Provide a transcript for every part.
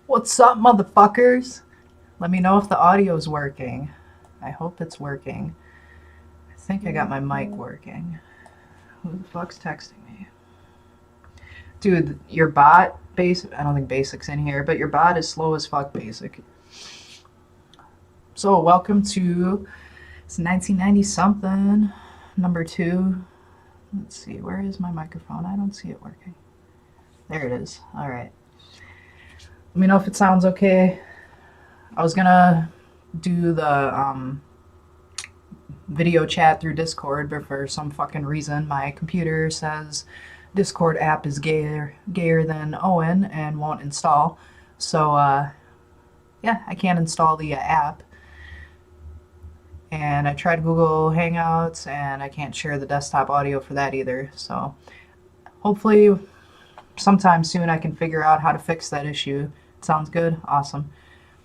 What's up, motherfuckers? Let me know if the audio's working. I hope it's working. I think I got my mic working. Who the fuck's texting me? Dude, your bot, I don't think Basic's in here, but your bot is slow as fuck, Basic. So, welcome to, it's 1990 something, number 2. Let's see, where is my microphone? I don't see it working. There it is. Alright. Let me know if it sounds okay. I was gonna do the video chat through Discord, but for some fucking reason my computer says Discord app is gayer than Owen and won't install. So yeah, I can't install the app. And I tried Google Hangouts and I can't share the desktop audio for that either. So hopefully sometime soon I can figure out how to fix that issue. It sounds good? Awesome.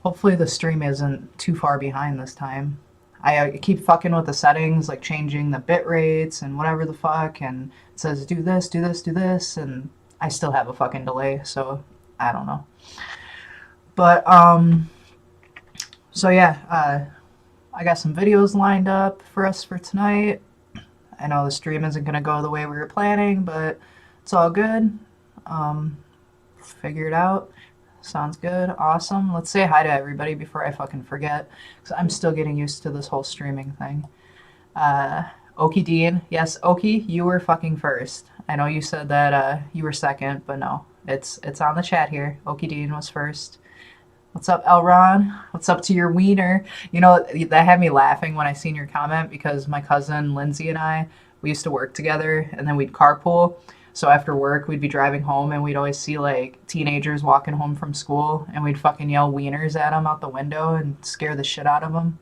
Hopefully the stream isn't too far behind this time. I keep fucking with the settings, like changing the bit rates and whatever the fuck, and it says do this, do this, do this, and I still have a fucking delay, so I don't know. But, so yeah, I got some videos lined up for us for tonight. I know the stream isn't gonna go the way we were planning, but it's all good. Figure it out. Sounds good. Awesome. Let's say hi to everybody before I fucking forget, because I'm still getting used to this whole streaming thing. Okie Dean. Yes, Okie, you were fucking first. I know you said that you were second, but no. It's on the chat here. Okie Dean was first. What's up, Elron? What's up to your wiener? You know, that had me laughing when I seen your comment, because my cousin Lindsay and I, we used to work together, and then we'd carpool. So after work, we'd be driving home, and we'd always see, like, teenagers walking home from school, and we'd fucking yell wieners at them out the window and scare the shit out of them.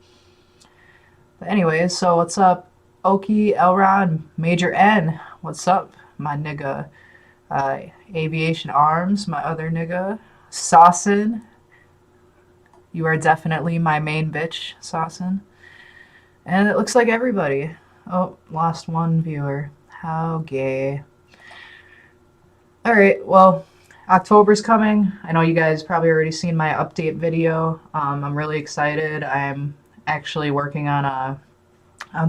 But anyways, so what's up, Okie, Elron, Major N? What's up, my nigga? Aviation Arms, my other nigga. Saucin. You are definitely my main bitch, Saucin. And it looks like everybody. Oh, lost one viewer. How gay. Alright, well, October's coming. I know you guys probably already seen my update video. I'm really excited. I'm actually working on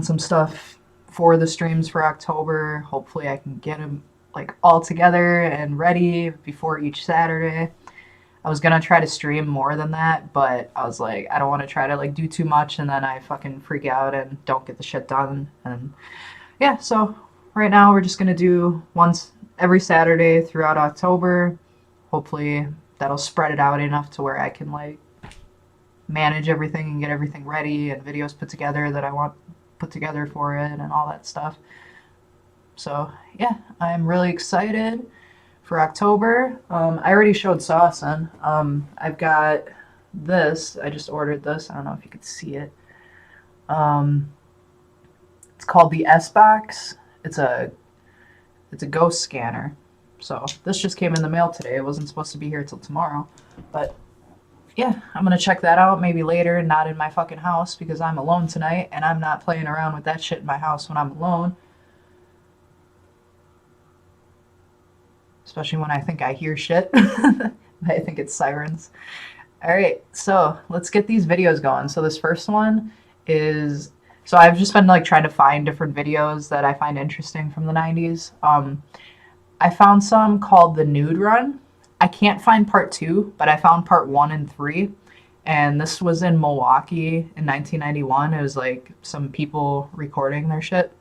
some stuff for the streams for October. Hopefully I can get them like all together and ready before each Saturday. I was gonna try to stream more than that, but I was like, I don't want to try to like do too much and then I fucking freak out and don't get the shit done. And yeah, so right now we're just gonna do once every Saturday throughout October. Hopefully that'll spread it out enough to where I can like manage everything and get everything ready and videos put together that I want put together for it and all that stuff. So yeah, I'm really excited for October. I already showed Saucin. I've got this. I just ordered this. I don't know if you could see it. It's called the S-Box. It's a ghost scanner. So this just came in the mail today. It wasn't supposed to be here till tomorrow. But yeah, I'm gonna check that out maybe later, not in my fucking house because I'm alone tonight and I'm not playing around with that shit in my house when I'm alone. Especially when I think I hear shit. I think it's sirens. Alright, so let's get these videos going. So this first one is... So I've just been like trying to find different videos that I find interesting from the 90s. I found some called The Nude Run. I can't find part 2, but I found part 1 and 3. And this was in Milwaukee in 1991. It was like some people recording their shit.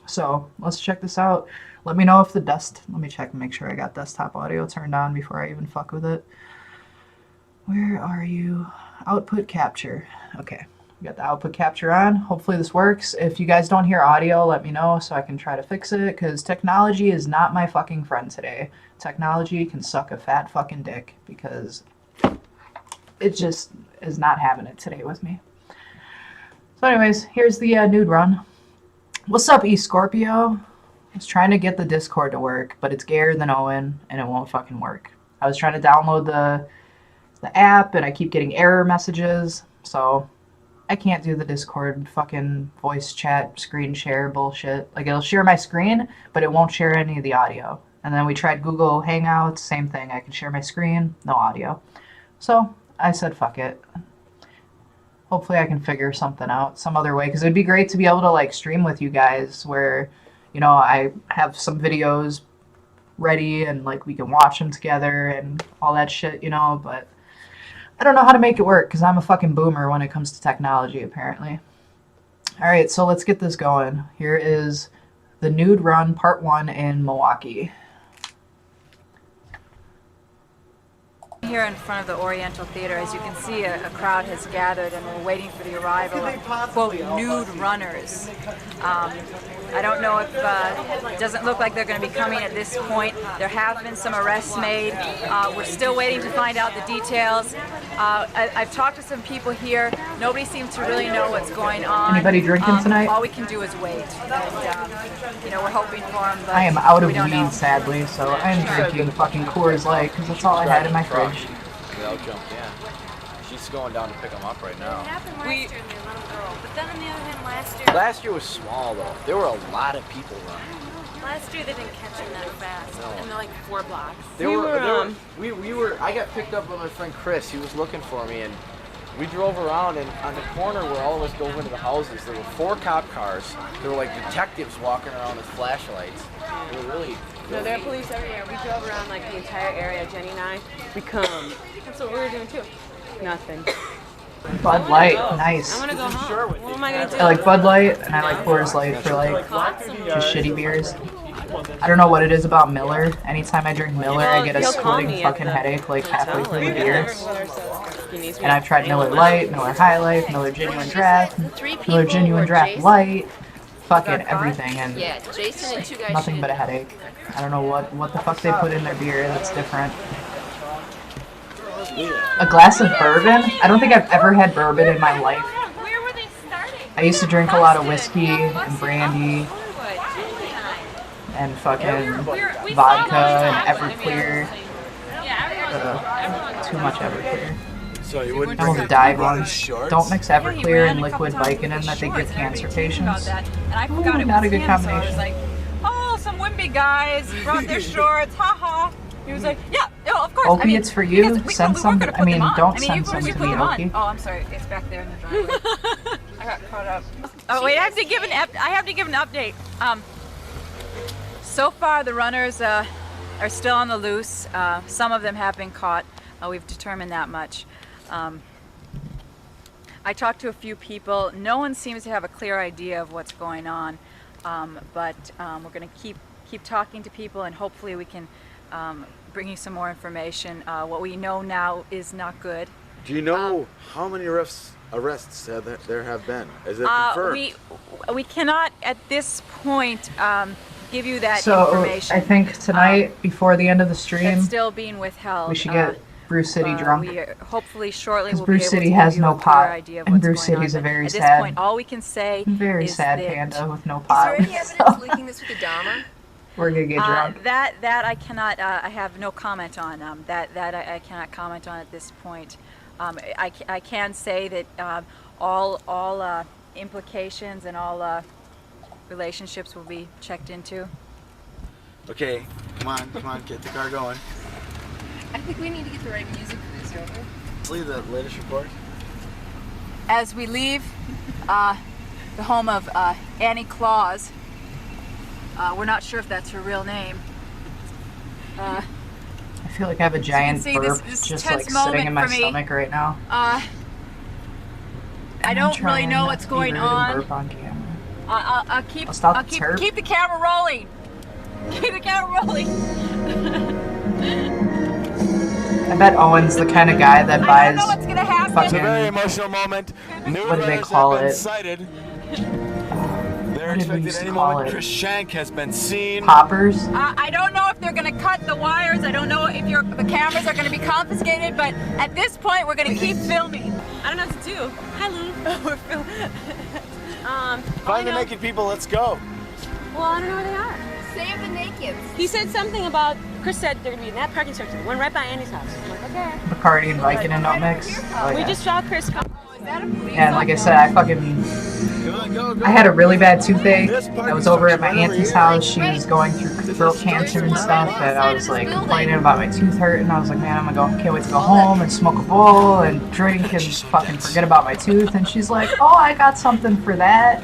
So let's check this out. Let me know if let me check and make sure I got desktop audio turned on before I even fuck with it. Where are you? Output capture. Okay, we got the output capture on. Hopefully this works. If you guys don't hear audio, let me know so I can try to fix it, because technology is not my fucking friend today. Technology can suck a fat fucking dick, because it just is not having it today with me. So anyways, here's the nude run. What's up, eScorpio? I was trying to get the Discord to work, but it's gayer than Owen, and it won't fucking work. I was trying to download the app, and I keep getting error messages, so I can't do the Discord fucking voice chat screen share bullshit. Like, it'll share my screen, but it won't share any of the audio. And then we tried Google Hangouts, same thing. I could share my screen, no audio. So I said, fuck it. Hopefully I can figure something out some other way, because it'd be great to be able to like stream with you guys where, you know, I have some videos ready and like we can watch them together and all that shit, you know, but I don't know how to make it work because I'm a fucking boomer when it comes to technology, apparently. All right, so let's get this going. Here is the Nude Run Part 1 in Milwaukee. Here in front of the Oriental Theater, as you can see, a crowd has gathered and we're waiting for the arrival of, quote, nude runners. I don't know if, it doesn't look like they're going to be coming at this point. There have been some arrests made. We're still waiting to find out the details. I've talked to some people here. Nobody seems to really know what's going on. Anybody drinking tonight? All we can do is wait. And, you know, we're hoping for them, but I am out of we don't know. weed, sadly, so I'm drinking fucking Coors Light because that's all I had in my fridge. Without jumped in. She's going down to pick them up right now. It happened last year and they let them go. But then on the other hand, Last year was small though. There were a lot of people running. last year they didn't catch him that fast. No. And they're like 4 blocks. We were. I got picked up by my friend Chris. He was looking for me, and we drove around. And on the corner where all of us drove into the houses, there were 4 cop cars. There were like detectives walking around with flashlights. They were really. No, there are police everywhere. We drove around like the entire area, Jenny and I. We come. That's what we were doing too. Nothing. Bud Light, nice. I'm gonna go home. What am I gonna do? I like Bud Light and I like Coors Light for like just shitty beers. I don't know what it is about Miller. Anytime I drink Miller, I get a splitting fucking headache like halfway through the beer. And I've tried Miller Light, Miller High Life, Miller Genuine Draft, Miller Genuine Draft Light, fucking everything, and Jason and 2 guys. nothing but a headache. I don't know what the fuck they put in their beer that's different. A glass of bourbon? I don't think I've ever had bourbon in my life. Where were they starting? I used to drink a lot of whiskey and brandy and fucking vodka and Everclear. Too much Everclear. So you wouldn't I almost died once. Don't mix Everclear and liquid Vicodin that they give cancer patients. Not a good combination. Like, oh, some wimpy guys brought their shorts, haha. He was like, yeah, no, of course. Opiates for you? Send some. I mean, don't send some to me, okay? Oh, I'm sorry. It's back there in the driveway. I got caught up. Oh wait, I have to give an update. So far the runners are still on the loose. Some of them have been caught. We've determined that much. I talked to a few people. No one seems to have a clear idea of what's going on, but we're going to keep talking to people, and hopefully we can bring you some more information. What we know now is not good. Do you know how many arrests there have been? Is it confirmed? We cannot at this point give you that So information. I think tonight, before the end of the stream, It's still being withheld. we should get Brew City drunk. We hopefully shortly will Brew be able City to has give you no a clear pot, idea of and what's Brew going on. City's a But very at this sad- point, all we can say Very is sad that panda with no Is pot. there any evidence linking this with the Dahmer? We're gonna get drunk. that I cannot. I have no comment on. That I cannot comment on at this point. I can say that all implications and all relationships will be checked into. Okay, come on, get the car going. I think we need to get the right music for this, don't we? Let's leave the latest report. As we leave the home of Annie Claus, we're not sure if that's her real name. I feel like I have a giant see, burp this just tense like sitting in my moment for me. stomach right now. I I'm don't really trying know not what's to be going rude and on. burp on camera. I'll keep I'll stop I'll the keep turp. keep the camera rolling. Keep the camera rolling. I bet Owen's the kind of guy that I buys don't know what's gonna happen. It's a very fucking emotional moment. New What do they runners call have been it? sighted. They're What did we expected used to any call moment. it? Chris Shank has been seen. poppers. I don't know if they're gonna cut the wires. I don't know if the cameras are gonna be confiscated. But at this point, we're gonna keep filming. I don't know what to do. Hi, Lou. We're filming. Find the naked people, let's go. Well, I don't know where they are. Save the nakeds. He said something about. Chris said they're gonna be in that parking structure, the one right by Andy's house. I'm like, okay. Bacardi and Vicodin don't mix. Oh, We yeah. just saw Chris come. Is that a police And like I said, I fucking I had a really bad toothache. I was over at my auntie's house. She was going through throat cancer and stuff, and I was like complaining about my tooth hurting. I was like, man, can't wait to go home and smoke a bowl and drink and fucking forget about my tooth. And she's like, oh, I got something for that.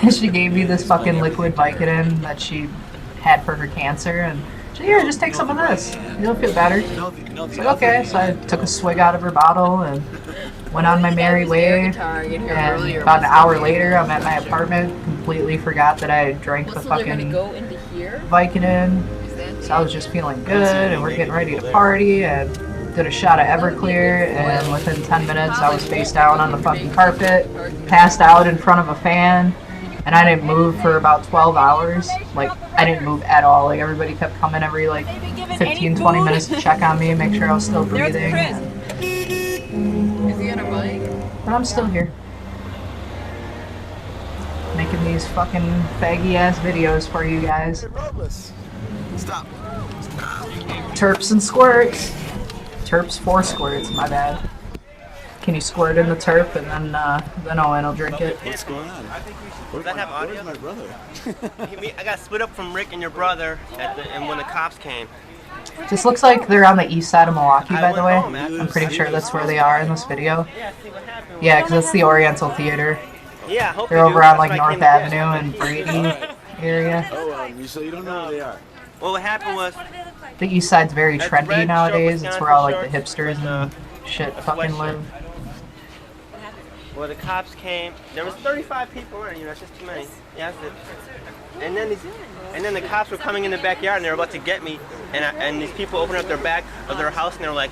And she gave me this fucking liquid Vicodin that she had for her cancer, and she said, here, just take some of this. You'll feel better. I was like, okay. So I took a swig out of her bottle and went on my merry way. And about an hour later, I'm at my apartment. Completely forgot that I drank the fucking Vicodin. So I was just feeling good, and we're getting ready to party, and did a shot of Everclear, and within 10 minutes, I was face down on the fucking carpet, passed out in front of a fan. And I didn't move for about 12 hours. Like, I didn't move at all. Like, everybody kept coming every, like, 15, 20 minutes to check on me and make sure I was still breathing. Is he on a bike? But I'm still here. Making these fucking faggy-ass videos for you guys. Stop. Terps and squirts. Terps for squirts, my bad. Can you squirt in the terp and then I'll drink it? What's going on? Does that have audio? Where's my brother? I got split up from Rick and your brother and when the cops came. This looks like they're on the east side of Milwaukee, by the way. Home, I'm pretty sure that's where they are in this video. Yeah, see what happened. Yeah, because it's the Oriental Theater. Yeah, I hope They're you over do. on That's like why I North came to Avenue and Brady area. Oh, so you don't know where they are? Well, what happened was The east side's very That's trendy red nowadays. shirt, It's where all like the Wisconsin hipsters and shorts shit a fucking sweatshirt. live. well, the cops came. There was 35 people in. That's just too many. Yeah, that's it. And then the cops were coming in the backyard and they were about to get me. And these people opened up their back of their house and they were like,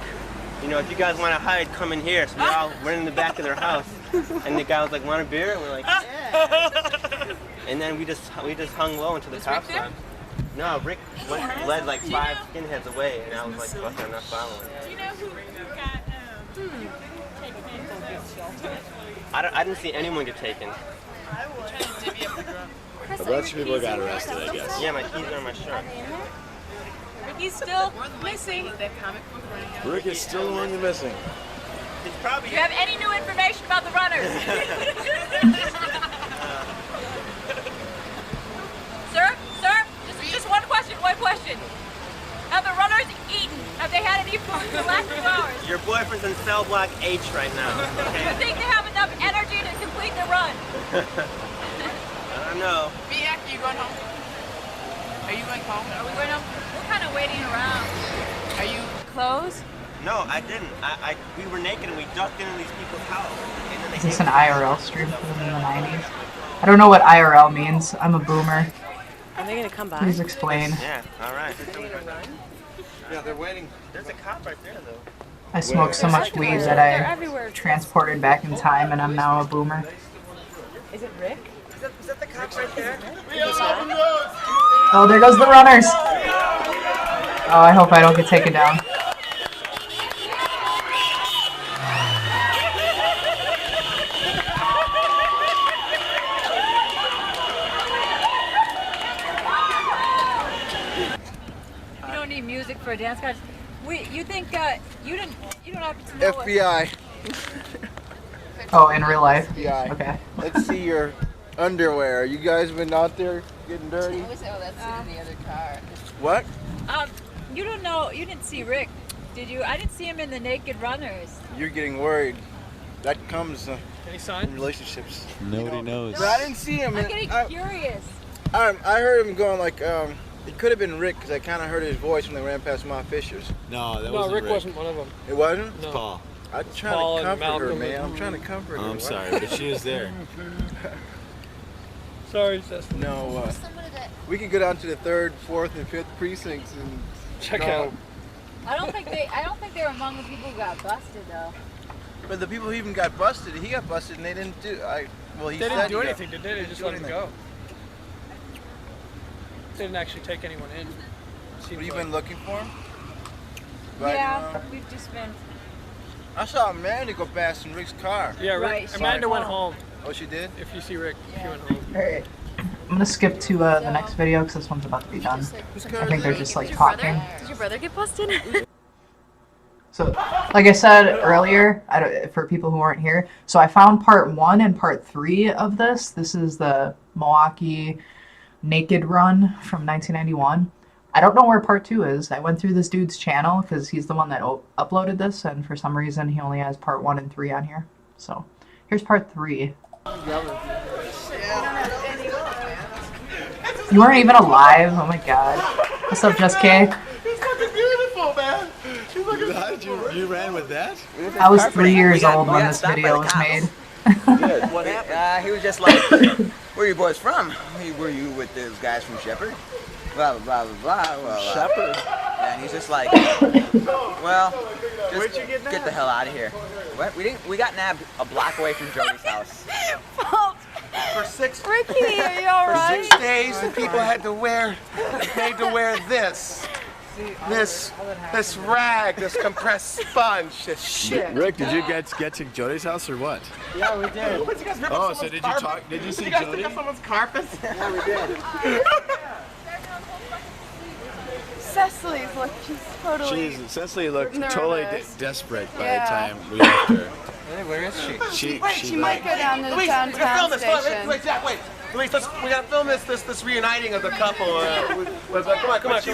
you know, if you guys want to hide, come in here. So we all went in the back of their house. And the guy was like, want a beer? And we're like, yeah. And then we just hung low until the cops left. No, Rick led like 5 skinheads away, and I was like, fuck, I'm not following. Do you know who got taken in? I didn't see anyone get taken. A bunch of people got arrested, I guess. Yeah, my keys are in my shirt. He's still missing. Rick is still among the missing. He's probably. Do you have any new information about the runners? Sir, just one question. Have the runners eaten? Have they had any food in the last 2 hours? Your boyfriend's in cell block H right now. Do you think they have enough energy to complete the run? I don't know. Are you going home? Are you going home? Are we going home? We're kind of waiting around. Are you? Clothes? No, I didn't. We were naked and we ducked into these people's house. And then they Is this an IRL stream from the 90s? I don't know what IRL means. I'm a boomer. Are they gonna come by? Please explain. Yeah, all right. Yeah, they're waiting. There's a cop right there, though. I smoked so much weed that I transported back in time, and I'm now a boomer. Is it Rick? Is that the cops right there? Oh, there goes the runners! Oh, I hope I don't get taken down. You don't need music for a dance class. You think you don't have to know FBI. Oh, in real life? FBI. Okay. Let's see your underwear. You guys been out there getting dirty? Oh, that's in the other car. What? You don't know. You didn't see Rick, did you? I didn't see him in the Naked Runners. You're getting worried. That comes in relationships. Nobody knows. But I didn't see him. I'm getting curious. I heard him going like, it could have been Rick because I kind of heard his voice when they ran past my Fishers. No, that No, wasn't Rick wasn't one of them. It wasn't? No. Paul. I'm trying Paul to and comfort her, Malcolm man. and- I'm trying to comfort her. I'm What? sorry, but she was there. Sorry, Cecily. No, we could go down to the 3rd, 4th, and 5th precincts and Check go. out. I don't think they're among the people who got busted though. But the people who even got busted, he got busted and they didn't do. Well, he They said didn't do he got- anything, did they? They just do let him anything. go. They didn't actually take anyone in. What, Seems you like. been looking for him? Right Yeah, now? we've just been. I saw Amanda go past in Rick's car. Yeah, Rick. Right, Amanda so- went home. Oh, she did? If you see Rick, she went home. Alright. I'm gonna skip to the next video because this one's about to be done. Whose I car think is they're it? just like talking. Did your brother get busted? So like I said earlier, for people who weren't here, so I found part 1 and part 3 of this. This is the Milwaukee Naked Run from 1991. I don't know where part 2 is. I went through this dude's channel because he's the one that uploaded this, and for some reason he only has part 1 and 3 on here. So here's part 3. You weren't even alive? Oh my god. What's up, Just K? He's fucking beautiful, man. He's looking How did you ran with that? I was 3 years old when this video was made. What happened? He was just like, where are you boys from? Were you with those guys from Shepherd? Blah, blah, blah, blah, blah. Shepherd. Yeah, and he's just like, well, just get the hell out of here. What? We got nabbed a block away from Jody's house. For 6 Ricky, are you all for right? 6 days, and people had to wear this. This rag, this compressed sponge, this shit. Rick, did you get to Jody's house or what? Yeah, we did. What, you guys rip up Oh, so someone's did you carpet? talk? Did you see You guys Jody? pick up someone's carpet? Yeah, we did. Cecily's like she's totally. Jeez, Cecily looked nervous. totally desperate by Yeah. the time we left her. Really? Where is she? She might go down to the Louise, we're gonna downtown film this. Hold on, station. wait, Jack, wait. Louise, we gotta film this reuniting of the couple. Come on.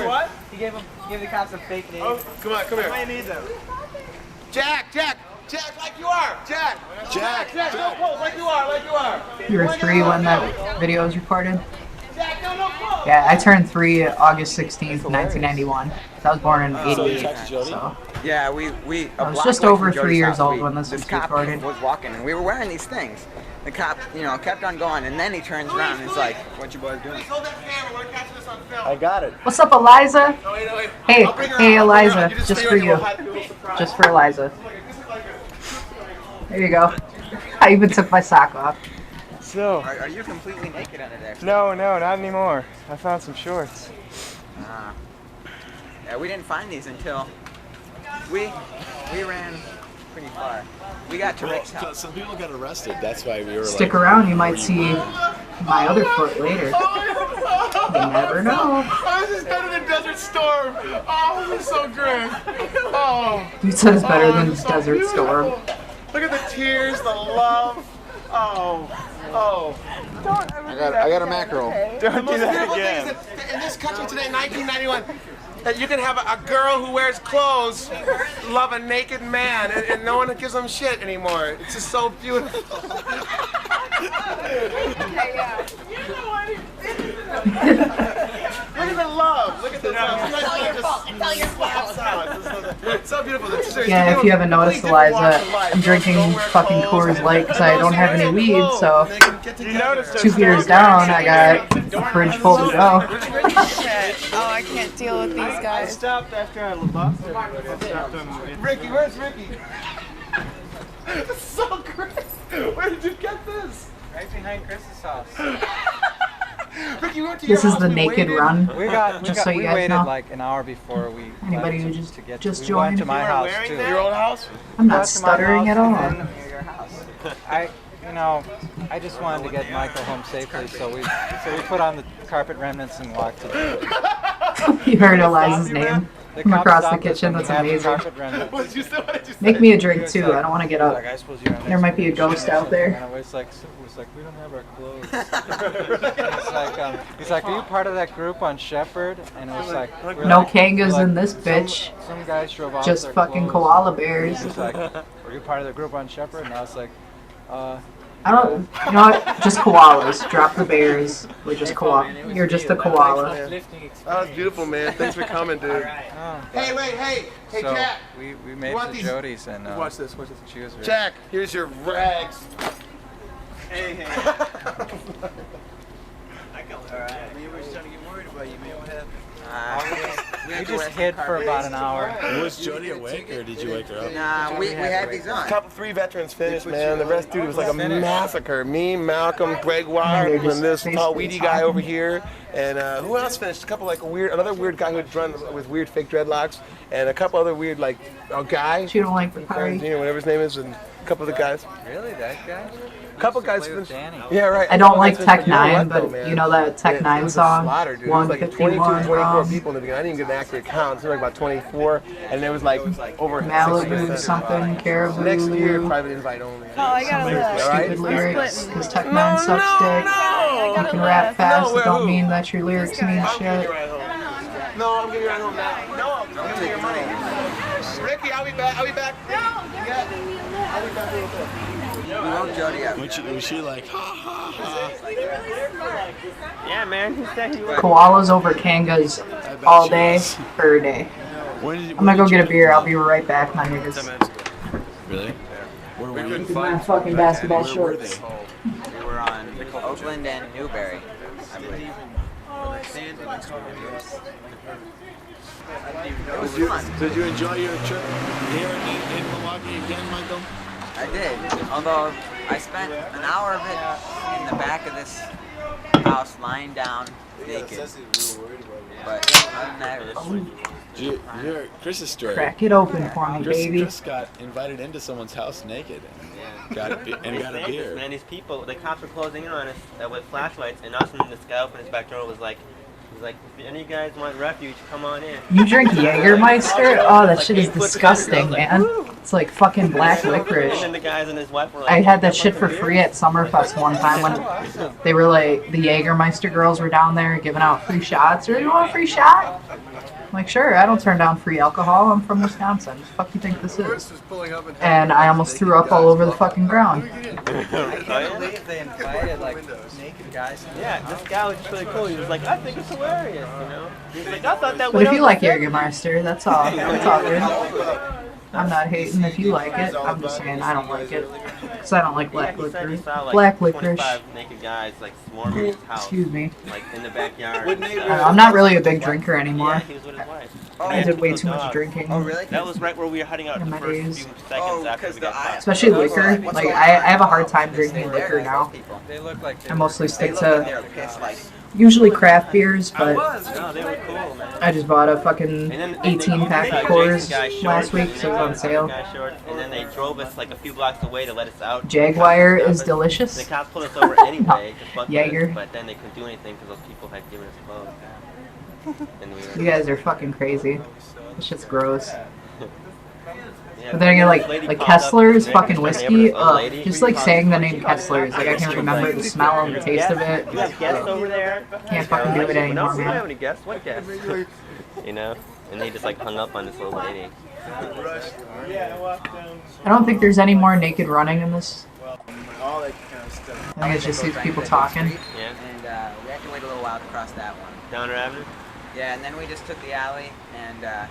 What? He gave the cops a fake name. Oh, come on, come here. I need them. Jack, like you are. Jack, no pose, like you are. You were 3 when that video was recorded? Jack, no pose. Yeah, I turned 3 August 16th, 1991. I was born in '88, so Yeah, we I was just over 3 years old when this was cop recorded. was walking, and we were wearing these things. The cop, kept on going, and then he turns around and he's like, "What you boys doing?" Hold that camera. We're catching this on film. I got it. What's up, Eliza? No, wait. Hey, I'll bring her hey, out, I'll bring her Eliza, out. just stay for right here, you. we'll hide the little surprise. Just for Eliza. There you go. I even took my sock off. So, Are you completely naked under there? no, not anymore. I found some shorts. Yeah, we didn't find these until we ran pretty far. We got to Rick's Well, house. some people got arrested. That's why we were Stick like, around, you might see my other foot later. You never know. Oh, this is better than Desert Storm. Oh, this is so great. Oh. You said it's better than this is so Desert beautiful. Storm. Look at the tears, the love. Oh. I got a mackerel. The most beautiful thing is that in this country today, 1991, that you can have a girl who wears clothes love a naked man, and no one gives them shit anymore. It's just so beautiful. Look at the love. Look at the love. It's all your fault. It's all your fault. It's so beautiful. Yeah, if you haven't noticed, Eliza, I'm drinking fucking Coors Light because I don't have any weed, so 2 beers down, I got a fridge full to go. Shit. Oh, I can't deal with these I guys. stopped after I lost it. I stopped them. Ricky, where's Ricky? It's so great. Where did you get this? Right behind Chris's house. Ricky, we went to your This is house, the we naked waited. run. We so you guys waited know. like an hour before we Anybody went who to get just we joined? went to my house too. Your old house? I'm We not went to my stuttering house at all. and then your house. I just wanted to get Michael home safely, so we put on the carpet remnants and walked to the You heard Eliza's name from cops across the stopped us kitchen. and we That's had the amazing. carpet remnants. What did you say? Make me a drink too. I don't want to get up. Like, I suppose you're on There might be a expedition ghost or out something. there. And I was like, we don't have our clothes. He's like, are you part of that group on Shepherd? And it was like, we're No like- kangas like, in this bitch. Some guys drove off Just their fucking clothes. koala bears. He was like, are you part of the group on Shepherd? And I was like, I don't. You know what? Just koalas. Drop the bears. We're just koala. You're just a koala. That was beautiful, man. Thanks for coming, dude. Hey, wait, hey, so Jack. we made want the these- Jodies and Watch this. she was very Jack, here's your rags. Hey. We were starting to get worried about you, man. What happened? we just hid for about an hour. Was Jody awake or did you wake her up? Nah, we had these on. Top 3 veterans finished, man. The rest, dude, it was like a massacre. Me, Malcolm, Greg Ward, and this tall weedy guy over here. And who else finished? A couple like another weird guy who had run with weird fake dreadlocks, and a couple other weird guys. You don't like the party? Whatever his name is, and a couple of the guys. Really, that guy? couple guys play with finished. Danny. Yeah, right. I A don't couple like guys Tech finished, you know 9, what, though, but man? you know that Tech It 9 was a song? slaughter, dude. It was like 22, 151, 24 people in the beginning. I didn't even get an accurate count. It was like about 24, and it was like over Malibu 60%. something, Caribou. Next year, private invite only. Oh, I gotta look. Stupid lyrics, because Tech 9 sucks dick. You can rap fast, it don't mean that your lyrics mean shit. No, I'm getting you right home now. No, I'm giving you your money. Ricky, I'll be back. I'll be back. I'll be back real quick. We woke Jody up. Was she like, ha ha ha? Yeah, man. He said he was. Koalas over Kangas all day, per day. I'm gonna go get a beer. I'll be right back, my niggas. Really? Where were you? My fucking basketball shorts. We were on Oakland and Newberry, I believe. It was fun. Did you enjoy your trip here in Milwaukee again, Michael? I did, although I spent an hour of it in the back of this house lying down naked. But other than that, it was Did you hear Chris's story? Crack it open for me, baby. Chris got invited into someone's house naked and got a beer. Man, these people, the cops were closing in on us with flashlights, and us and this guy opened his back door was like, if any of you guys want refuge, come on in. You drink Jägermeister? Oh, that shit is disgusting, man. It's like fucking black licorice. And then the guys and his wife were like, I had that shit for free at Summerfest one time when they were like, the Jägermeister girls were down there giving out free shots. Or you want a free shot? I'm like, sure, I don't turn down free alcohol. I'm from Wisconsin. What the fuck you think this is? And I almost threw up all over the fucking ground. I can't believe they invited like naked guys. Yeah, this guy was just really cool. He was like, I think it's hilarious, you know? He was like, I thought that But if you like Jägermeister, that's all. That's all good. I'm not hating if you like it. I'm just saying I don't like it. Because I don't like black licorice. Black licorice. 25 naked guys like swarming his house. Excuse me. Like in the backyard. I'm not really a big drinker anymore. Yeah, he was with his wife. I did way too much drinking. Oh, really? That was right where we were hiding out In the my first days. few seconds after we got caught. Especially liquor. Like, I have a hard time drinking liquor now. They look like I mostly stick to usually craft beers, but No, they were cool, man. I just bought a fucking 18-pack of Coors last week, so it was on sale. And then they drove us like a few blocks away to let us out. Jaguar is delicious. The cops pulled us over anyway, just bucked Jaeger. us, but then they couldn't do anything because those people had given us clothes. And we were, You guys are fucking crazy. This shit's gross. yeah, But then again, this lady like called up Kessler's and fucking her whiskey, neighbor, this old lady. just like saying the name Kessler's, like I can't remember the smell and the taste of it. You have guests over there? Can't fucking do it No, anymore, we don't have man. any guests. What guests? You know? And he just like hung up on this old lady. I don't think there's any more naked running in this. All that kind of stuff. I think it's just these people talking. Yeah. And we had to wait a little while to cross that one. Downer Avenue? Yeah, and then we just took the alley and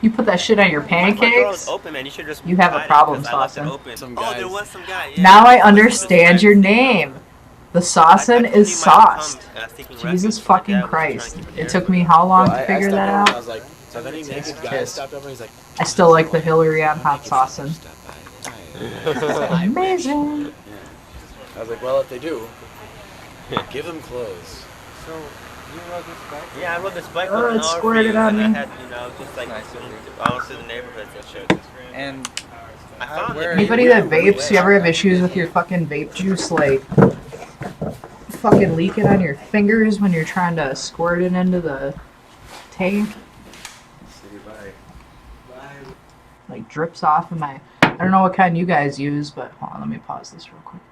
You put that shit on your My door was pancakes? open, man. You should just You have a hide it, problem, 'cause I left it Sawson. open. Oh, there was some guy. Yeah. Now I understand your name. The Sawson is sauced. Jesus fucking Christ. It took me how long to figure that I out? was like, so then he naked guy stopped over. He's like, I still like the Hillary on hot Sawson. Amazing. I was like, well, if they do, give them clothes. So you rode this bike? Yeah, I rode this bike Oh, for an it hour squirted for you, on and me. I had, you know, just like all through the neighborhoods and shit. And I found where it. are you? Anybody that vapes, you ever have issues with your fucking vape juice, like fucking leaking on your fingers when you're trying to squirt it into the tank? Like drips off of my. I don't know what kind you guys use, but hold on, let me pause this real quick.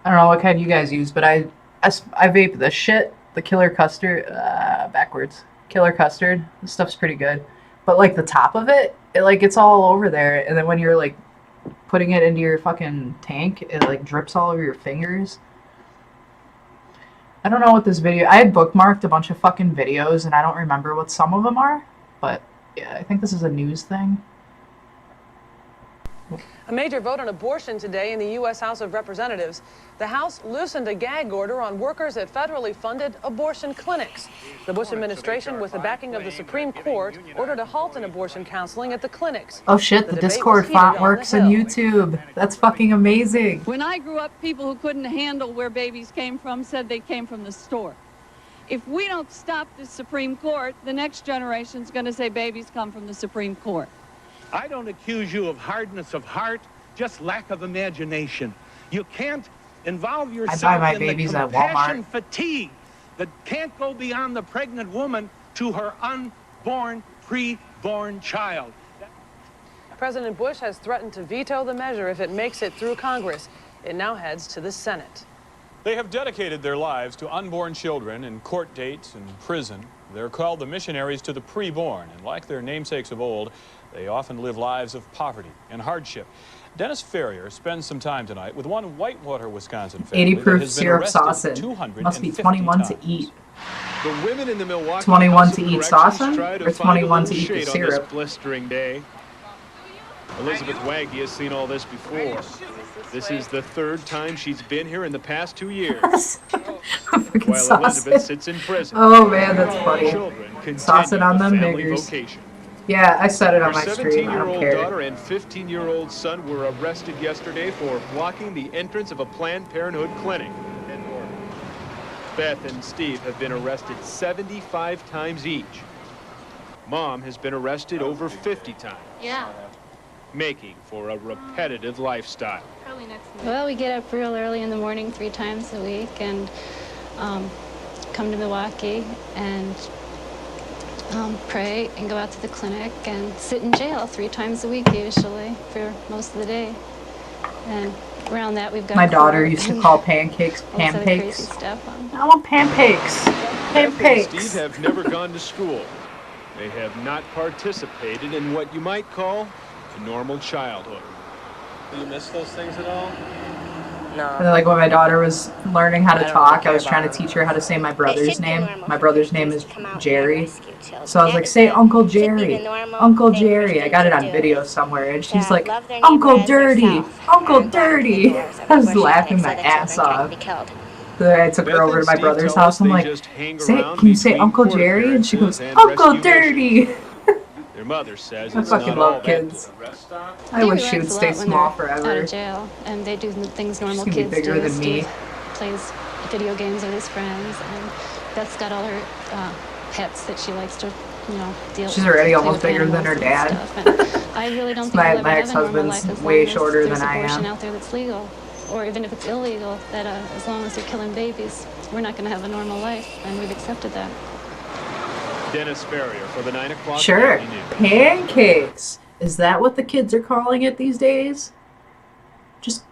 I don't know what kind you guys use, but I vape the shit, the Killer Custard, backwards. Killer Custard, this stuff's pretty good. But like the top of it, it like gets all over there, and then when you're like putting it into your fucking tank, it like drips all over your fingers. I don't know what this video, I had bookmarked a bunch of fucking videos, and I don't remember what some of them are, but yeah, I think this is a news thing. A major vote on abortion today in the U.S. House of Representatives. The House loosened a gag order on workers at federally funded abortion clinics. The Bush administration, with the backing of the Supreme Court, ordered a halt in abortion counseling at the clinics. Oh shit, the Discord font works on YouTube. That's fucking amazing. When I grew up, people who couldn't handle where babies came from said they came from the store. If we don't stop the Supreme Court, the next generation's going to say babies come from the Supreme Court. I don't accuse you of hardness of heart, just lack of imagination. You can't involve I yourself buy my in babies the at Walmart. compassion fatigue that can't go beyond the pregnant woman to her unborn, pre-born child. President Bush has threatened to veto the measure if it makes it through Congress. It now heads to the Senate. They have dedicated their lives to unborn children in court dates and prison. They're called the missionaries to the preborn, and like their namesakes of old, they often live lives of poverty and hardship. Dennis Ferrier spends some time tonight with one Whitewater, Wisconsin family 80 that proof has been syrup arrested sausage. 250 Must be 21 times. to eat. The women in the Milwaukee 21 House to of eat Corrections sausage try to or find a 21 little to eat the shade on this syrup? blistering day. Elizabeth Waggy has seen all this before. This is the third time she's been here in the past 2 years. While Elizabeth sits in prison. Oh man, that's funny. Children Sauce it continue on the them family niggers. vocation. Yeah, I said it on Her my stream. I don't 17-year-old care. daughter and 15-year-old son were arrested yesterday for blocking the entrance of a Planned Parenthood clinic. Beth and Steve have been arrested 75 times each. Mom has been arrested over 50 times. Yeah. Making for a repetitive lifestyle. Probably next week. Well, we get up real early in the morning 3 times a week and come to Milwaukee and pray and go out to the clinic and sit in jail 3 times a week usually for most of the day. And around that we've got My daughter court used to and call pancakes all this other crazy pancakes. stuff. I want pancakes. Beth and Pancakes. Steve have never gone to school. They have not participated in what you might call a normal childhood. Do you miss those things at all? And then, like when my daughter was learning how to talk, I was trying to teach her how to say my brother's name. My brother's name is Jerry. So I was like, say Uncle Jerry. Uncle Jerry. I got it on video somewhere. And she's like, Uncle Dirty. Uncle Dirty. I was laughing my ass off. Then I took her over to my brother's house. I'm like, can you say Uncle Jerry? And she goes, Uncle Dirty. Their mother says I it's fucking not all love that. kids. I wish she would stay small Out forever. of jail, and they do the things normal She's gonna be kids bigger do. than me. Steve plays video games with his friends, and Beth's got all her pets that she likes to, deal. She's already play almost with bigger than her animals and dad. stuff. And I really don't think My- we'll ever my have a normal ex-husband's life as way long as shorter there's than I abortion am. out there that's legal, or even if it's illegal. That as long as they're killing babies, we're not going to have a normal life, and we've accepted that. Dennis Ferrier for the 9 o'clock. Sure. Nightly News. Pancakes. Is that what the kids are calling it these days? Just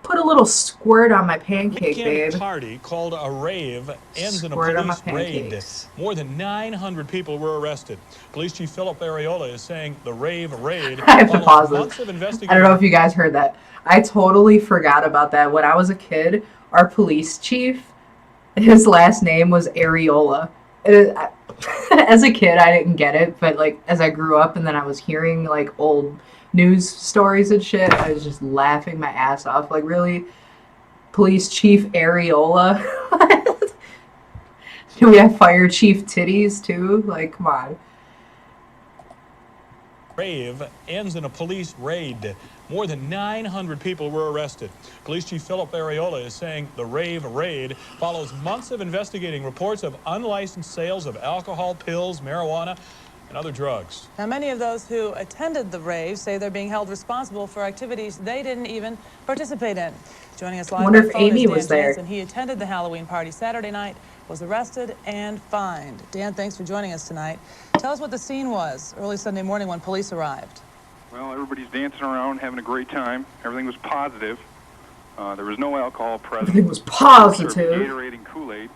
put a little squirt on my pancake, Weekend babe. party called a rave ends in a Squirt on my police raid. pancakes. More than 900 people were arrested. Police Chief Philip Ariola is saying the rave raid I have to follows pause months this. of I investigating. don't know if you guys heard that. I totally forgot about that. When I was a kid, our police chief, his last name was Ariola. As a kid, I didn't get it, but like as I grew up and then I was hearing like old news stories and shit, I was just laughing my ass off. Like, really? Police Chief Ariola? Do we have Fire Chief Titties too? Like, come on. Rave ends in a police raid. More than 900 people were arrested. Police Chief Philip Ariola is saying the rave raid follows months of investigating reports of unlicensed sales of alcohol, pills, marijuana, and other drugs. Now, many of those who attended the rave say they're being held responsible for activities they didn't even participate in. Joining us live Wonder by if phone Amy is was Dan there. Jansen. He attended the Halloween party Saturday night, was arrested and fined. Dan, thanks for joining us tonight. Tell us what the scene was early Sunday morning when police arrived. Well, everybody's dancing around, having a great time. Everything was positive. There was no alcohol present. Everything was positive. Gatorade and Kool-Aid.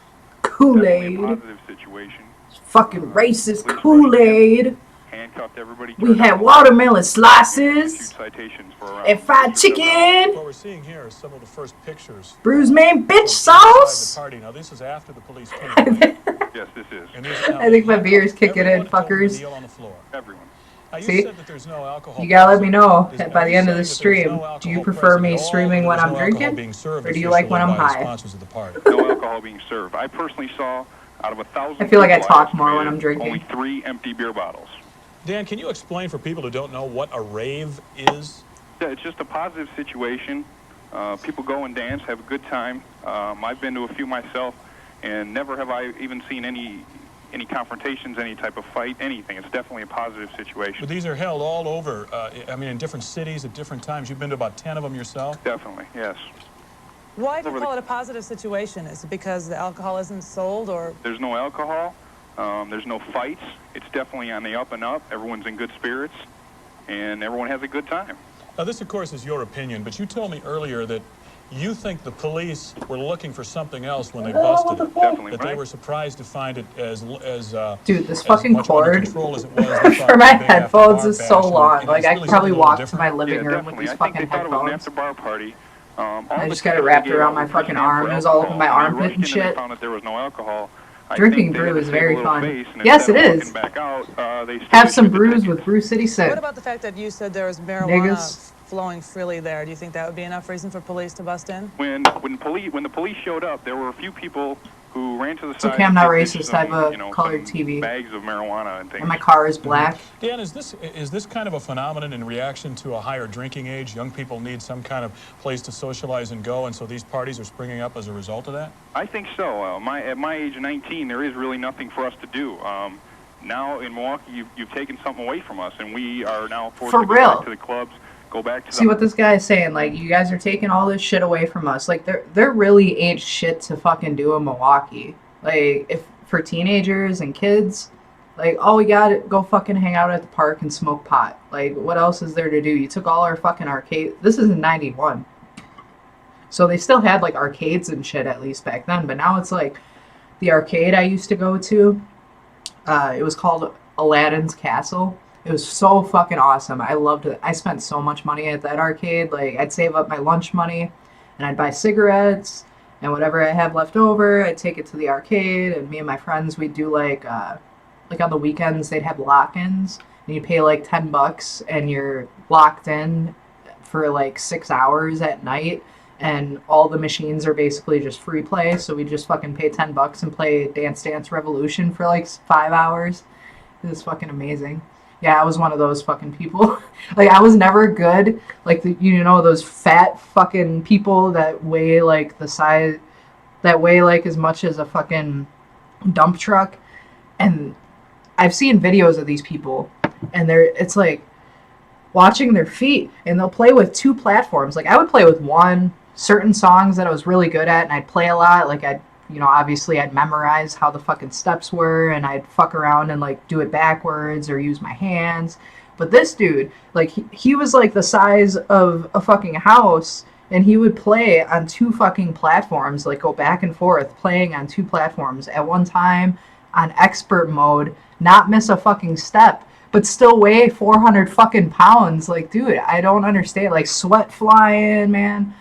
Kool-Aid. Definitely a positive situation. Fucking racist Kool-Aid. Handcuffed everybody. We had watermelon slices Citations for around. and fried chicken. What we're seeing here is some of the first pictures. Brew's main bitch Inside sauce. the party. Now, this is after the police came. Yes, this is. And these- now, I think my beer is kicking in, everyone told them to fuckers. kneel on the floor. Everyone. Now, you See? said that there's no alcohol You gotta let me know present. by the end of the Are you saying stream. that there's no Do you alcohol prefer present me at all, streaming or when there's I'm no alcohol drinking? being served Or do you like when I'm officially by the high? sponsors of the party? No alcohol being served. I personally saw out of 1,000. I feel like I people talk more when I'm estimated, drinking. Only 3 empty beer bottles. Dan, can you explain for people who don't know what a rave is? Yeah, it's just a positive situation. People go and dance, have a good time. I've been to a few myself, and never have I even seen any any confrontations, any type of fight, anything. It's definitely a positive situation. But these are held all over, I mean, in different cities at different times. You've been to about 10 of them yourself? Definitely, yes. Why do you call it a positive situation? Is it because the alcohol isn't sold, or? There's no alcohol. There's no fights. It's definitely on the up and up. Everyone's in good spirits, and everyone has a good time. Now, this, of course, is your opinion, but you told me earlier that you think the police were looking for something else when they busted it. Definitely, that they were surprised to find it as Dude, this as fucking much under cord control as it was. They thought for my the day after headphones bar is bash, so and long. Like, it's I really could probably something a little walk to different. my living room with Definitely. these I think fucking they thought it was an headphones. after-bar party. I just got it wrapped around my fucking arm. It was all over my armpit and shit. Found that there was no alcohol. Drinking brew is very fun. Yes, it is. Have some brews with Brew City Synth. What about the fact that you said there was marijuana Niggas. flowing freely there? Do you think that would be enough reason for police to bust in? When the police showed up, there were a few people who ran to the It's side. okay, I'm not and racist. some, I have a you know, colored some TV. bags of marijuana and things. And my car is black. Dan, is this kind of a phenomenon in reaction to a higher drinking age? Young people need some kind of place to socialize and go, and so these parties are springing up as a result of that? I think so. At my age, 19, there is really nothing for us to do. Now in Milwaukee, you've taken something away from us, and we are now forced For to go real. back to the clubs, go back to See what this guy is saying, like, you guys are taking all this shit away from us. Like, they're really ain't shit to fucking do in Milwaukee. Like, if for teenagers and kids, like, all we got to go fucking hang out at the park and smoke pot. Like, what else is there to do? You took all our fucking arcade. This is in 91. So they still had, like, arcades and shit at least back then. But now it's like the arcade I used to go to. It was called Aladdin's Castle. It was so fucking awesome. I loved it. I spent so much money at that arcade. Like, I'd save up my lunch money, and I'd buy cigarettes, and whatever I have left over, I'd take it to the arcade, and me and my friends, we'd do, like on the weekends, they'd have lock-ins, and you pay, like, $10, and you're locked in for, like, 6 hours at night, and all the machines are basically just free play, so we just fucking pay $10 and play Dance Dance Revolution for, like, 5 hours. It was fucking amazing. Yeah, I was one of those fucking people. Like, I was never good. Like, those fat fucking people that weigh, like, the size, that weigh, like, as much as a fucking dump truck. And I've seen videos of these people, and it's like, watching their feet, and they'll play with 2 platforms. Like, I would play with one, certain songs that I was really good at, and I'd play a lot. Like, obviously I'd memorize how the fucking steps were, and I'd fuck around and, like, do it backwards or use my hands. But this dude, like, he was, like, the size of a fucking house, and he would play on 2 fucking platforms, like, go back and forth, playing on 2 platforms at one time on expert mode, not miss a fucking step, but still weigh 400 fucking pounds. Like, dude, I don't understand. Like, sweat flying, man.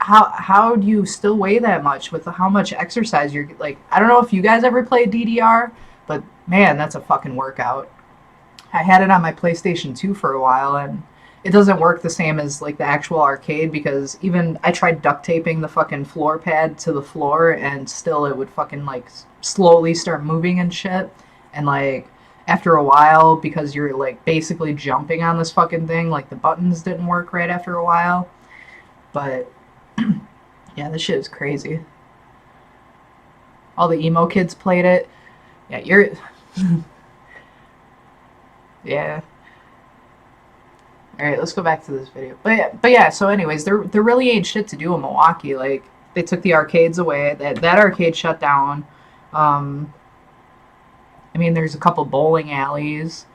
How do you still weigh that much with how much exercise you're, like, I don't know if you guys ever played DDR, but man, that's a fucking workout. I had it on my PlayStation 2 for a while, and it doesn't work the same as, like, the actual arcade, because even I tried duct taping the fucking floor pad to the floor, and still it would fucking, like, slowly start moving and shit. And, like, after a while, because you're, like, basically jumping on this fucking thing, like, the buttons didn't work right after a while. But yeah, this shit is crazy. All the emo kids played it. Yeah, yeah. Alright, let's go back to this video. But yeah, so anyways, there really ain't shit to do in Milwaukee. Like, they took the arcades away. That arcade shut down. I mean, there's a couple bowling alleys.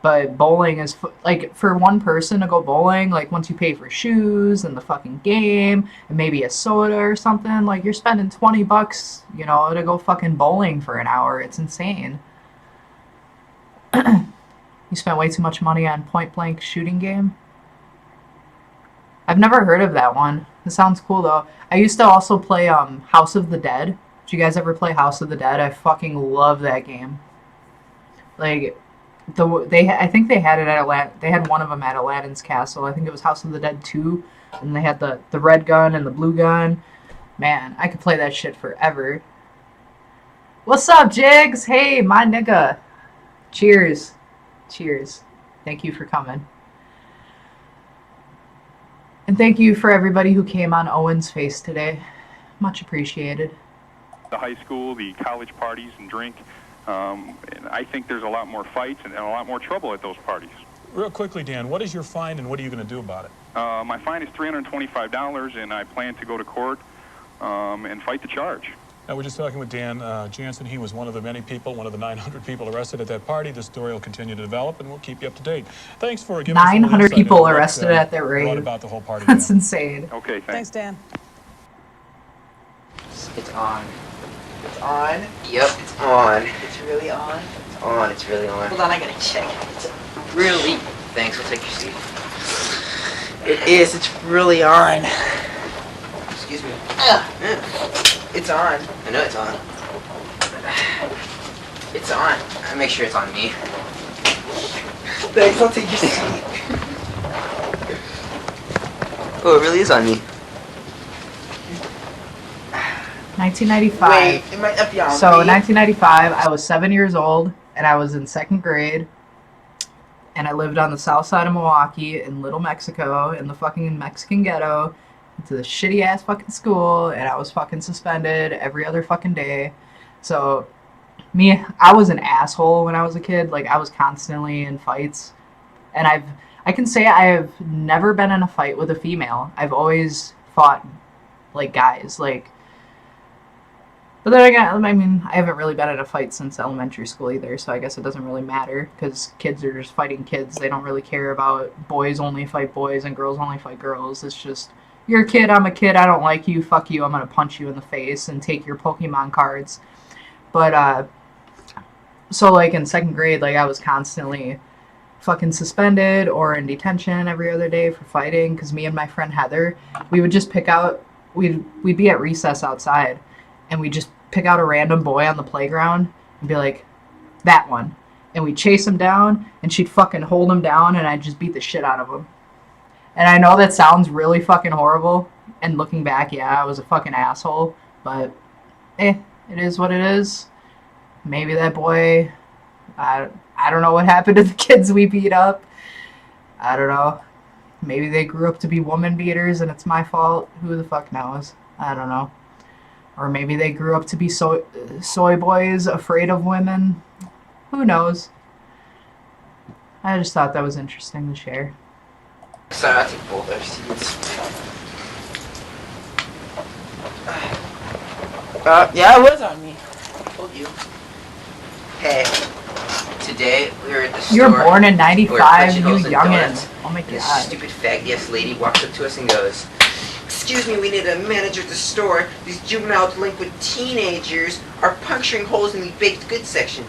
But bowling is, like, for one person to go bowling, like, once you pay for shoes and the fucking game and maybe a soda or something, like, you're spending $20, to go fucking bowling for an hour. It's insane. You spent way too much money on Point Blank shooting game? I've never heard of that one. It sounds cool, though. I used to also play House of the Dead. Did you guys ever play House of the Dead? I fucking love that game. Like, I think they had it at they had one of them at Aladdin's Castle. I think it was House of the Dead 2, and they had the red gun and the blue gun. Man, I could play that shit forever. What's up, Jigs? Hey, my nigga. Cheers. Cheers. Thank you for coming. And thank you for everybody who came on Owen's face today. Much appreciated. The high school, the college parties and drink. And I think there's a lot more fights and a lot more trouble at those parties. Real quickly, Dan, what is your fine and what are you going to do about it? My fine is $325, and I plan to go to court and fight the charge. Now, we're just talking with Dan Jansen. He was one of the many people, one of the 900 people arrested at that party. This story will continue to develop, and we'll keep you up to date. Thanks for giving us a little 900 insight people into what, arrested at that brought raid. about the whole party. That's insane. Okay, Thanks, Dan. It's on. It's on? Yep, it's on. It's really on? It's on, it's really on. Hold on, I gotta check. It's really... Thanks, we'll take your seat. It is, it's really on. Excuse me. It's on. I know it's on. It's on. I make sure it's on me. Thanks, I'll take your seat. Oh, it really is on me. 1995. Wait, it might not be on So me. in 1995, I was 7 years old, and I was in 2nd grade, and I lived on the south side of Milwaukee in Little Mexico, in the fucking Mexican ghetto, to the shitty ass fucking school, and I was fucking suspended every other fucking day. So I was an asshole when I was a kid. Like, I was constantly in fights, and I can say I have never been in a fight with a female. I've always fought like guys, like. But then again, I mean, I haven't really been in a fight since elementary school either, so I guess it doesn't really matter, because kids are just fighting kids. They don't really care about boys only fight boys and girls only fight girls. It's just, you're a kid, I'm a kid, I don't like you, fuck you, I'm gonna punch you in the face and take your Pokemon cards. But, so like in 2nd grade, like I was constantly fucking suspended or in detention every other day for fighting, because me and my friend Heather, we would just pick out, we'd be at recess outside, and we'd just pick out a random boy on the playground and be like, that one. And we'd chase him down, and she'd fucking hold him down, and I'd just beat the shit out of him. And I know that sounds really fucking horrible, and looking back, yeah, I was a fucking asshole, but, it is what it is. Maybe that boy, I don't know what happened to the kids we beat up. I don't know. Maybe they grew up to be woman beaters, and it's my fault. Who the fuck knows? I don't know. Or maybe they grew up to be soy boys afraid of women. Who knows? I just thought that was interesting to share. So I'll take both our seats. Yeah, it was on me. I told you. Hey, today we were at the store. You were born in 95, you youngin'. Donuts. Oh my This god. stupid faggy-ass lady walks up to us and goes, "Excuse me, we need a manager at the store. These juvenile delinquent teenagers are puncturing holes in the baked goods section."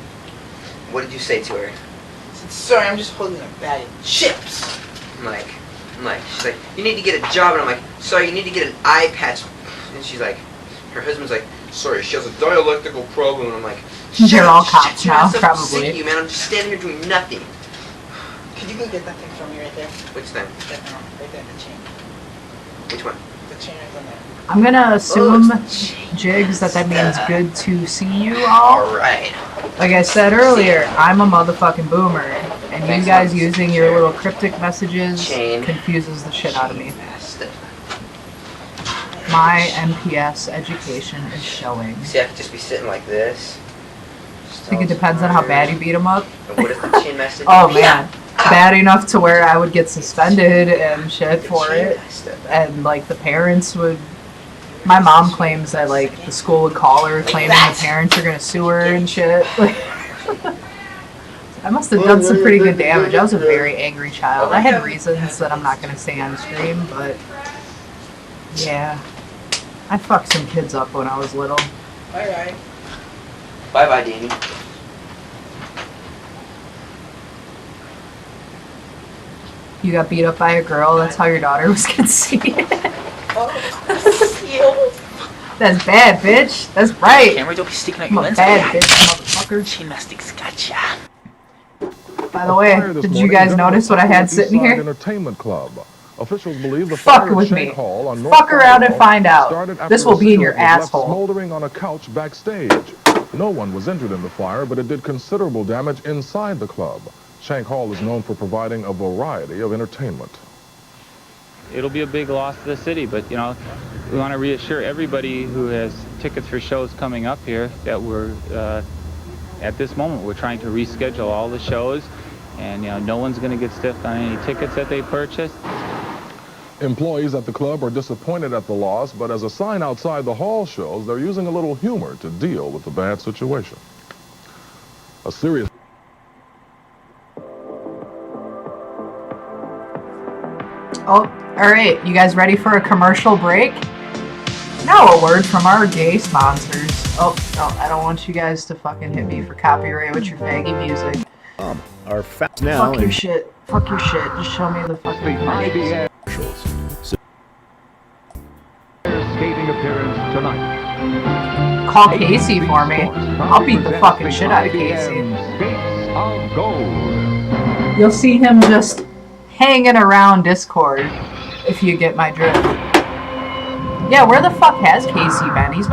What did you say to her? I said, "Sorry, I'm just holding a bag of chips." I'm like, she's like, "You need to get a job." And I'm like, "Sorry, you need to get an eye patch." And she's like, her husband's like, "Sorry, she has a dialectical problem." And I'm like, They're all cops shut your now, ass up, I'm sick probably. of you, man. I'm just standing here doing nothing. Could you go get that thing from me right there? Which thing? That one, right there, the chain. Which one? The chain right on there. I'm gonna assume, Jigs, that means good to see you all. Alright. Like I said earlier, I'm a motherfucking boomer, and you guys using your little cryptic messages confuses the shit out of me. My NPS education is showing. See, I could just be sitting like this. I think it depends on how bad you beat them up. And what is the chain message? Oh man, bad enough to where I would get suspended and shit for it, and like the parents would. My mom claims that like the school would call her claiming the parents are gonna sue her and shit. I must have done some pretty good damage. I was a very angry child. I had reasons that I'm not gonna say on stream, but yeah, I fucked some kids up when I was little. Alright. Bye-bye, Danny. You got beat up by a girl, that's how your daughter was gonna see it. That's bad, bitch. That's right. Camera, don't be sticking out I'm your a lens. bad bitch, motherfucker. Chain mastics gotcha. By the way, did you guys notice what I had sitting here? Entertainment Club. Officials believe the Fuck fire with at me. Shank Hall on Fuck North around and Boulevard find out. started after This will a be in your cigarette was left asshole. smoldering on a couch backstage. No one was injured in the fire, but it did considerable damage inside the club. Shank Hall is known for providing a variety of entertainment. It'll be a big loss to the city, but you know, we want to reassure everybody who has tickets for shows coming up here that we're at this moment, we're trying to reschedule all the shows, and no one's going to get stiffed on any tickets that they purchased. Employees at the club are disappointed at the loss, but as a sign outside the hall shows, they're using a little humor to deal with the bad situation. A serious... Oh, all right. You guys ready for a commercial break? Now a word from our gay sponsors. Oh, no, I don't want you guys to fucking hit me for copyright with your faggy music. Our facts now. Fuck your shit. Fuck your shit. Just show me the fucking commercials. Skating appearance tonight. Call Casey for me. I'll beat the fucking shit out of Casey. Of gold. You'll see him just hanging around Discord if you get my drift. Yeah, where the fuck has Casey been? He's been